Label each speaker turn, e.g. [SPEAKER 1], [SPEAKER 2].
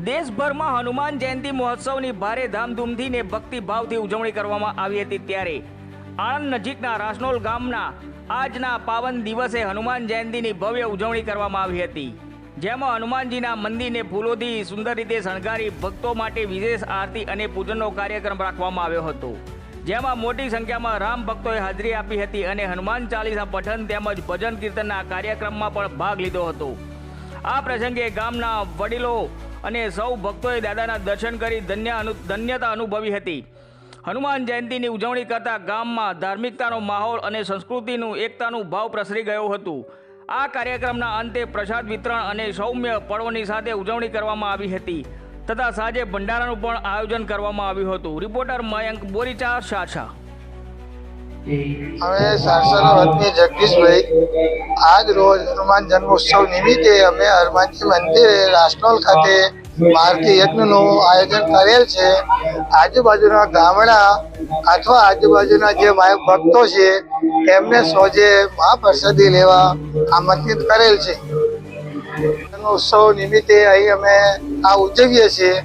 [SPEAKER 1] દેશભરમાં હનુમાન જયંતિ મહોત્સવની ભારે ધામધૂમથી ને ભક્તિભાવથી ઉજવણી કરવામાં આવી હતી। ત્યારે આણંદ નજીકના રાસનોલ ગામના આજના પાવન દિવસે હનુમાન જયંતિની ભવ્ય ઉજવણી કરવામાં આવી હતી, જેમાં હનુમાનજીના મંદિરને ફૂલોથી સુંદર રીતે શણગારી ભક્તો માટે વિશેષ આરતી અને પૂજનનો કાર્યક્રમ રાખવામાં આવ્યો હતો, જેમાં મોટી સંખ્યામાં રામ ભક્તોએ હાજરી આપી હતી અને હનુમાન ચાલીસા પઠન તેમજ ભજન કીર્તનના કાર્યક્રમમાં પણ ભાગ લીધો હતો। આ પ્રસંગે ગામના વડીલો અને સૌ ભક્તોએ દાદાના દર્શન કરી ધન્યતા અનુભવી હતી। હનુમાન જયંતિની ઉજવણી કરતા ગામમાં ધાર્મિકતાનો માહોલ અને સંસ્કૃતિનું એકતાનું ભાવ પ્રસરી ગયો હતું। આ કાર્યક્રમના અંતે પ્રસાદ વિતરણ અને સૌમ્ય પળોની સાથે ઉજવણી કરવામાં આવી હતી તથા સાંજે ભંડારાનું પણ આયોજન કરવામાં આવ્યું હતું। રિપોર્ટર મયંક બોરીચા, શાસા।
[SPEAKER 2] અમે સારસાના વતની જગદીશભાઈ આજ રોજ હનુમાન જન્મોત્સવ નિમિત્તે અમે હનુમાનજી મંદિરે રાસનોલ ખાતે ભારતીય યજ્ઞનું આયોજન કરેલ છે। આજુબાજુના ગામડા અથવા આજુબાજુના જે ભક્તો છે એમને સોજે મહાપ્રસાદી લેવા આમંત્રિત કરેલ છે। જન્મોત્સવ નિમિત્તે અહીં અમે આ ઉજવીએ છીએ।